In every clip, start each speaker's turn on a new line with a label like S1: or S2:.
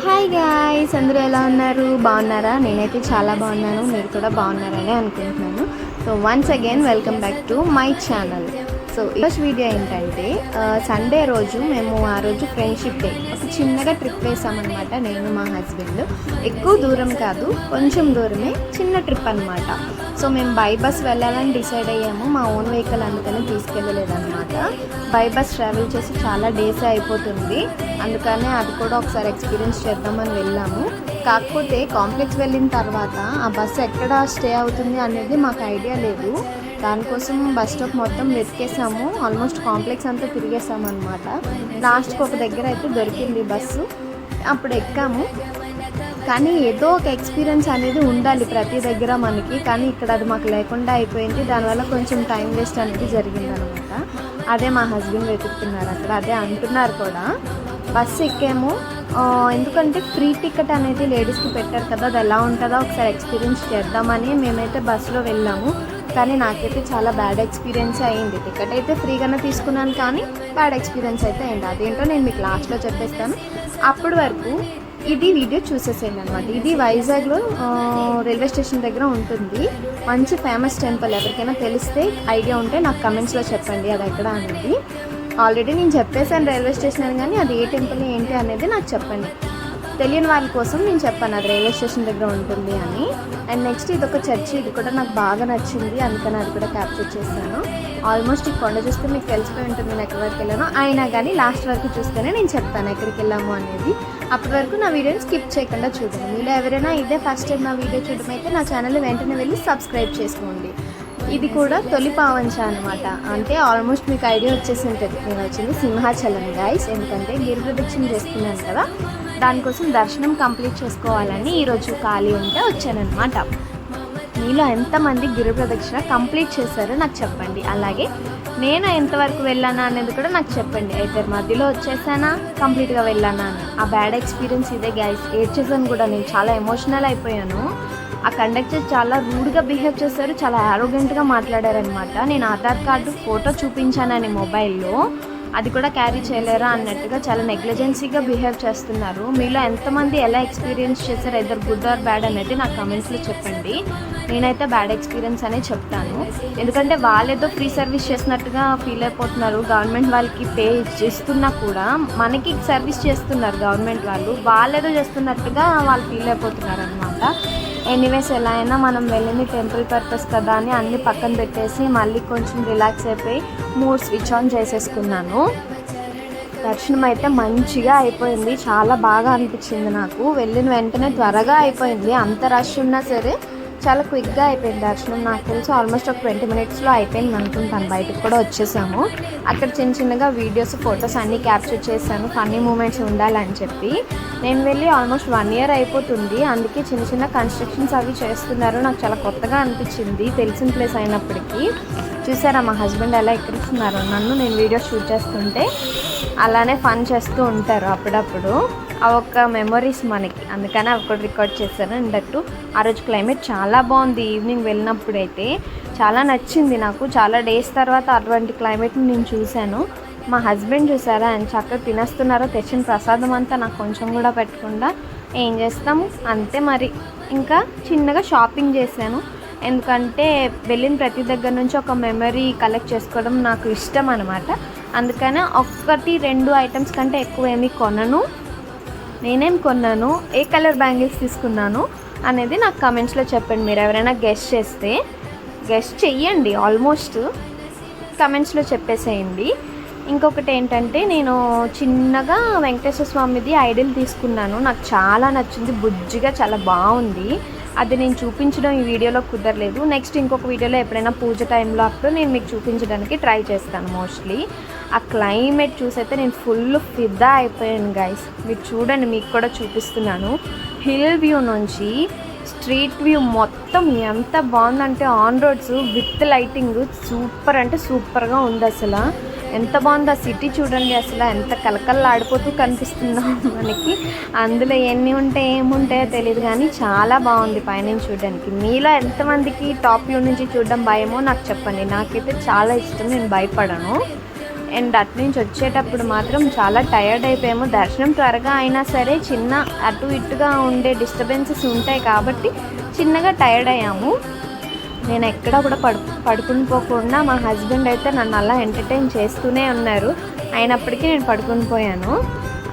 S1: Hi guys, అందరూ ఎలా ఉన్నారు? బాగున్నారా? నేనైతే చాలా బాగున్నాను. మీరు కూడా బాగున్నారని అనుకుంటున్నాను. So once again welcome back to my channel. So ఈరోజు వీడియో ఏంటంటే సండే రోజు మేము ఆ రోజు ఫ్రెండ్షిప్ డే ఒక చిన్నగా ట్రిప్ వేసామన్నమాట. నేను మా హస్బెండ్ ఎక్కువ దూరం కాదు, కొంచెం దూరమే, చిన్న ట్రిప్ అనమాట. సో మేము బై బస్ వెళ్ళాలని డిసైడ్ అయ్యాము. మా ఓన్ వెహికల్ అందుకని తీసుకెళ్ళలేదన్నమాట. బై బస్ ట్రావెల్ చేసి చాలా డేస్ అయిపోతుంది, అందుకనే అది కూడా ఒకసారి ఎక్స్పీరియన్స్ చేద్దామని వెళ్ళాము. కాకపోతే కాంప్లెక్స్ వెళ్ళిన తర్వాత ఆ బస్సు ఎక్కడ స్టే అవుతుంది అనేది మాకు ఐడియా లేదు. దానికోసం బస్ స్టాప్ మొత్తం వెతికేసాము. ఆల్మోస్ట్ కాంప్లెక్స్ అంతా తిరిగేసాము అనమాట. లాస్ట్కి ఒక దగ్గర అయితే దొరికింది బస్సు, అప్పుడు ఎక్కాము. కానీ ఏదో ఒక ఎక్స్పీరియన్స్ అనేది ఉండాలి ప్రతి దగ్గర మనకి, కానీ ఇక్కడ అది మాకు లేకుండా అయిపోయింది. దానివల్ల కొంచెం టైం వేస్ట్ అనేది జరిగిందనమాట. అదే మా హస్బెండ్ వెతుకుతున్నారు అక్కడ, అదే అంటున్నారు కూడా. బస్సు ఎక్కాము, ఎందుకంటే ఫ్రీ టికెట్ అనేది లేడీస్కి పెట్టారు కదా, అది ఎలా ఉంటుందో ఒకసారి ఎక్స్పీరియన్స్ చేద్దామని మేమైతే బస్సులో వెళ్ళాము. కానీ నాకైతే చాలా బ్యాడ్ ఎక్స్పీరియన్స్ అయ్యింది. టికెట్ అయితే ఫ్రీగానే తీసుకున్నాను, కానీ బ్యాడ్ ఎక్స్పీరియన్స్ అయితే అయింది. అదేంటో నేను మీకు లాస్ట్లో చెప్పేస్తాను. అప్పటి వరకు ఇది వీడియో చూసేసేయండి అనమాట. ఇది వైజాగ్లో రైల్వే స్టేషన్ దగ్గర ఉంటుంది. మంచి ఫేమస్ టెంపుల్. ఎవరికైనా తెలిస్తే ఐడియా ఉంటే నాకు కమెంట్స్లో చెప్పండి అది ఎక్కడ అనేది. ఆల్రెడీ నేను చెప్పేసాను రైల్వే స్టేషన్ అని, కానీ అది ఏ టెంపుల్ ఏంటి అనేది నాకు చెప్పండి. తెలియని వాళ్ళ కోసం నేను చెప్పాను అది రైల్వే స్టేషన్ దగ్గర ఉంటుంది అని. అండ్ నెక్స్ట్ ఇది ఒక చర్చి, ఇది కూడా నాకు బాగా నచ్చింది, అందుకని అది కూడా క్యాప్చర్ చేశాను. ఆల్మోస్ట్ ఈ కొండ చూస్తే మీకు తెలిసిపోయి ఉంటుంది నేను ఎక్కడి వరకు వెళ్ళాను. అయినా కానీ లాస్ట్ వరకు చూస్తేనే నేను చెప్తాను ఎక్కడికి వెళ్ళాము అనేది. అప్పటి వరకు నా వీడియోని స్కిప్ చేయకుండా చూడండి. మీలో ఎవరైనా ఇదే ఫస్ట్ టైం నా వీడియో చూడడం అయితే నా ఛానల్ వెంటనే వెళ్ళి సబ్స్క్రైబ్ చేసుకోండి. ఇది కూడా తొలి పావంచ అనమాట. అంటే ఆల్మోస్ట్ మీకు ఐడియా వచ్చేసి ఉంటుంది. నేను వచ్చింది సింహాచలం గాయ్స్, ఎందుకంటే గిరి ప్రదక్షిణ చేస్తున్నాను కదా, దానికోసం దర్శనం కంప్లీట్ చేసుకోవాలని ఈరోజు ఖాళీ ఉంటే వచ్చానమాట. మీలో ఎంతమంది గిరి ప్రదక్షిణ కంప్లీట్ చేశారో నాకు చెప్పండి. అలాగే నేను ఎంతవరకు వెళ్ళానా అనేది కూడా నాకు చెప్పండి. అయితే మధ్యలో వచ్చేసానా, కంప్లీట్గా వెళ్ళానా అని. ఆ బ్యాడ్ ఎక్స్పీరియన్స్ ఇదే గాయ్స్. ఏడ్చేసాను కూడా, నేను చాలా ఎమోషనల్ అయిపోయాను. ఆ కండక్టర్ చాలా రూడ్గా బిహేవ్ చేశారు, చాలా యారోగెంట్గా మాట్లాడారనమాట. నేను ఆధార్ కార్డు ఫోటో చూపించానని మొబైల్లో, అది కూడా క్యారీ చేయలేరా అన్నట్టుగా చాలా నెగ్లిజెన్సీగా బిహేవ్ చేస్తున్నారు. మీలో ఎంతమంది ఎలా ఎక్స్పీరియన్స్ చేశారు, ఎదర్ గుడ్ ఆర్ బ్యాడ్ అనేది నాకు కమెంట్స్లో చెప్పండి. నేనైతే బ్యాడ్ ఎక్స్పీరియన్స్ అనే చెప్తాను, ఎందుకంటే వాళ్ళేదో ఫ్రీ సర్వీస్ చేసినట్టుగా ఫీల్ అయిపోతున్నారు. గవర్నమెంట్ వాళ్ళకి పే చేస్తున్నా కూడా మనకి సర్వీస్ చేస్తున్నారు గవర్నమెంట్ వాళ్ళేదో చేస్తున్నట్టుగా వాళ్ళు ఫీల్ అయిపోతున్నారు అనమాట. ఎనీవేస్ ఎలా అయినా మనం వెళ్ళింది టెంపుల్ పర్పస్ కదా అని అన్ని పక్కన పెట్టేసి మళ్ళీ కొంచెం రిలాక్స్ అయిపోయి మూడ్ స్విచ్ ఆన్ చేసేసుకున్నాను. దర్శనం అయితే మంచిగా అయిపోయింది, చాలా బాగా అనిపించింది నాకు. వెళ్ళిన వెంటనే త్వరగా అయిపోయింది, అంత రష్ ఉన్నా సరే చాలా క్విక్గా అయిపోయింది దర్శనం. నాకు తెలిసి ఆల్మోస్ట్ ఒక 20 minutesలో అయిపోయింది అనుకుంటాను. బయటకు కూడా వచ్చేసాము. అక్కడ చిన్న చిన్నగా వీడియోస్, ఫొటోస్ అన్నీ క్యాప్చర్ చేశాను, ఫన్నీ మూమెంట్స్ ఉండాలని చెప్పి. నేను వెళ్ళి ఆల్మోస్ట్ 1 year అయిపోతుంది, అందుకే చిన్న చిన్న కన్స్ట్రక్షన్స్ అవి చేస్తున్నారు. నాకు చాలా కొత్తగా అనిపించింది, తెలిసిన ప్లేస్ అయినప్పటికీ. చూసారా మా హస్బెండ్ ఎలా ఎక్కిస్తున్నారు నన్ను, నేను వీడియో షూట్ చేస్తుంటే అలానే ఫన్ చేస్తూ ఉంటారు అప్పుడప్పుడు. ఆ ఒక్క మెమరీస్ మనకి, అందుకని అవి కూడా రికార్డ్ చేశాను. అండ్ ఆ రోజు క్లైమేట్ చాలా బాగుంది. ఈవినింగ్ వెళ్ళినప్పుడైతే చాలా నచ్చింది నాకు. చాలా డేస్ తర్వాత అటువంటి క్లైమేట్ని నేను చూశాను. మా హస్బెండ్ చూసారా ఆయన చక్కగా తినేస్తున్నారో, తెచ్చిన ప్రసాదం అంతా నాకు కొంచెం కూడా పెట్టకుండా. ఏం చేస్తాము అంతే మరి. ఇంకా చిన్నగా షాపింగ్ చేశాను, ఎందుకంటే వెళ్ళిన ప్రతి దగ్గర నుంచి ఒక మెమరీ కలెక్ట్ చేసుకోవడం నాకు ఇష్టం అనమాట. అందుకని 1-2 ఐటమ్స్ కంటే ఎక్కువ ఏమీ కొనను. నేనేం కొన్నాను, ఏ కలర్ బ్యాంగిల్స్ తీసుకున్నాను అనేది నాకు కమెంట్స్లో చెప్పండి. మీరు ఎవరైనా గెస్ట్ చేస్తే గెస్ట్ చెయ్యండి, ఆల్మోస్ట్ కమెంట్స్లో చెప్పేసేయండి. ఇంకొకటి ఏంటంటే నేను చిన్నగా వెంకటేశ్వర స్వామిది ఐడిల్ తీసుకున్నాను. నాకు చాలా నచ్చింది, బుజ్జిగా చాలా బాగుంది. అది నేను చూపించడం ఈ వీడియోలో కుదరలేదు. నెక్స్ట్ ఇంకొక వీడియోలో ఎప్పుడైనా పూజ టైంలో అప్పుడు నేను మీకు చూపించడానికి ట్రై చేస్తాను. మోస్ట్లీ ఆ క్లైమేట్ చూసైతే నేను ఫుల్ ఫిదా అయిపోయాను గైస్. మీరు చూడండి, మీకు కూడా చూపిస్తున్నాను. హిల్ వ్యూ నుంచి స్ట్రీట్ వ్యూ మొత్తం ఎంత బాగుందంటే, on roads with lighting super అంటే సూపర్గా ఉంది. అసలు ఎంత బాగుంది ఆ సిటీ చూడండి, అసలు ఎంత కలకల్లాడిపోతూ కనిపిస్తుందో మనకి. అందులో ఎన్ని ఉంటాయి ఏముంటాయో తెలియదు, కానీ చాలా బాగుంది పైనుంచి చూడడానికి. మీలో ఎంతమందికి టాప్ వ్యూ నుంచి చూడడం భయమో నాకు చెప్పండి. నాకైతే చాలా ఇష్టం, నేను భయపడను. అండ్ అటు నుంచి వచ్చేటప్పుడు మాత్రం చాలా టయర్డ్ అయిపోయాము. దర్శనం త్వరగా అయినా సరే చిన్న అటు ఇటుగా ఉండే డిస్టర్బెన్సెస్ ఉంటాయి కాబట్టి చిన్నగా టయర్డ్ అయ్యాము. నేను ఎక్కడ కూడా పడుకుని పోకుండా మా హస్బెండ్ అయితే నన్ను అలా ఎంటర్టైన్ చేస్తూనే ఉన్నారు. అయినప్పటికీ నేను పడుకుని పోయాను.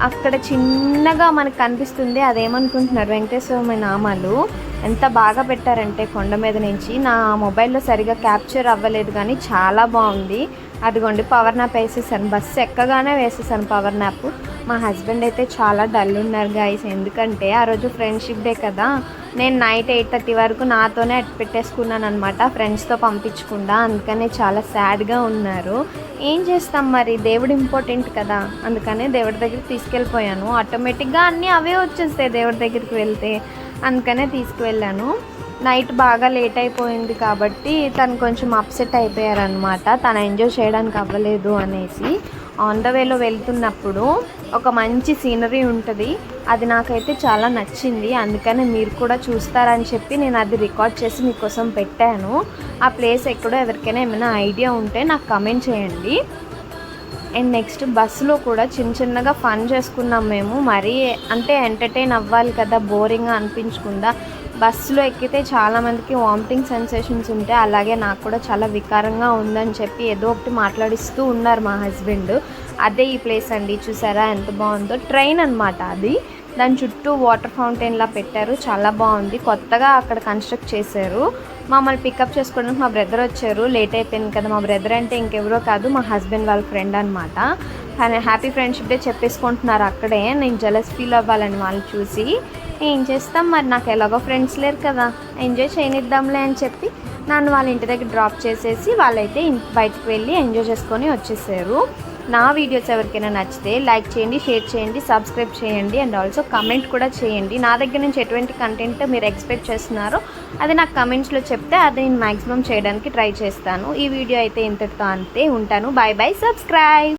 S1: అక్కడ చిన్నగా మనకు కనిపిస్తుంది, అదేమనుకుంటున్నారు, వెంకటేశ్వర స్వామి నామాలు ఎంత బాగా పెట్టారంటే కొండ మీద నుంచి. నా మొబైల్లో సరిగా క్యాప్చర్ అవ్వలేదు కానీ చాలా బాగుంది. అదిగోండి పవర్ నాప్ వేసేసాను, బస్సు ఎక్కగానే వేసేసాను పవర్ నాప్. మా హస్బెండ్ అయితే చాలా డల్ ఉన్నారు గైస్, ఎందుకంటే ఆ రోజు ఫ్రెండ్షిప్ డే కదా. నేను నైట్ 8:30 వరకు నాతోనే పెట్టేసుకున్నాను అనమాట, ఫ్రెండ్స్తో పంపించకుండా. అందుకనే చాలా సాడ్గా ఉన్నారు. ఏం చేస్తాం మరి, దేవుడు ఇంపార్టెంట్ కదా, అందుకనే దేవుడి దగ్గరికి తీసుకెళ్ళిపోయాను. ఆటోమేటిక్గా అన్నీ అవే వచ్చేస్తాయి దేవుడి దగ్గరికి వెళ్తే, అందుకనే తీసుకువెళ్ళాను. నైట్ బాగా లేట్ అయిపోయింది కాబట్టి తను కొంచెం అప్సెట్ అయిపోయారనమాట, తను ఎంజాయ్ చేయడానికి అవ్వలేదు అనేసి. ఆన్ ద వేలో వెళ్తున్నప్పుడు ఒక మంచి సీనరీ ఉంటుంది, అది నాకైతే చాలా నచ్చింది. అందుకని మీరు కూడా చూస్తారని చెప్పి నేను అది రికార్డ్ చేసి మీకోసం పెట్టాను. ఆ ప్లేస్ ఎక్కడో ఎవరికైనా ఏమైనా ఐడియా ఉంటే నాకు కమెంట్ చేయండి. అండ్ నెక్స్ట్ బస్సులో కూడా చిన్నగా ఫన్ చేసుకున్నాం మేము. మరీ అంటే ఎంటర్టైన్ అవ్వాలి కదా, బోరింగ్గా అనిపించకుండా. బస్సులో ఎక్కితే చాలామందికి వామిటింగ్ సెన్సేషన్స్ ఉంటాయి, అలాగే నాకు కూడా చాలా వికారంగా ఉందని చెప్పి ఏదో ఒకటి మాట్లాడిస్తూ ఉన్నారు మా హస్బెండ్. అదే ఈ ప్లేస్ అండి, చూసారా ఎంత బాగుందో. ట్రైన్ అనమాట అది, దాని చుట్టూ వాటర్ ఫౌంటైన్లా పెట్టారు, చాలా బాగుంది. కొత్తగా అక్కడ కన్స్ట్రక్ట్ చేశారు. మమ్మల్ని పికప్ చేసుకోవడానికి మా బ్రదర్ వచ్చారు, లేట్ అయిపోయింది కదా. మా బ్రదర్ అంటే ఇంకెవరో కాదు, మా హస్బెండ్ వాళ్ళ ఫ్రెండ్ అనమాట. హ్యాపీ ఫ్రెండ్షిప్ డే చెప్పేసుకుంటున్నారు అక్కడే. నేను జెలస్ ఫీల్ అవ్వాలని వాళ్ళు చూసి. ఏం చేస్తాం మరి, నాకు ఎలాగో ఫ్రెండ్స్ లేరు కదా, ఎంజాయ్ చేయనిద్దాంలే అని చెప్పి నన్ను వాళ్ళ ఇంటి దగ్గర డ్రాప్ చేసేసి వాళ్ళైతే బయటకు వెళ్ళి ఎంజాయ్ చేసుకొని వచ్చేసారు. నా వీడియోస్ ఎవరికైనా నచ్చితే లైక్ చేయండి, షేర్ చేయండి, సబ్స్క్రైబ్ చేయండి, అండ్ ఆల్సో కమెంట్ కూడా చేయండి. నా దగ్గర నుంచి ఎటువంటి కంటెంట్ మీరు ఎక్స్పెక్ట్ చేస్తున్నారో అది నాకు కమెంట్స్లో చెప్తే అది నేను మ్యాక్సిమం చేయడానికి ట్రై చేస్తాను. ఈ వీడియో అయితే ఇంతటితో అంతే, ఉంటాను. Bye bye, subscribe.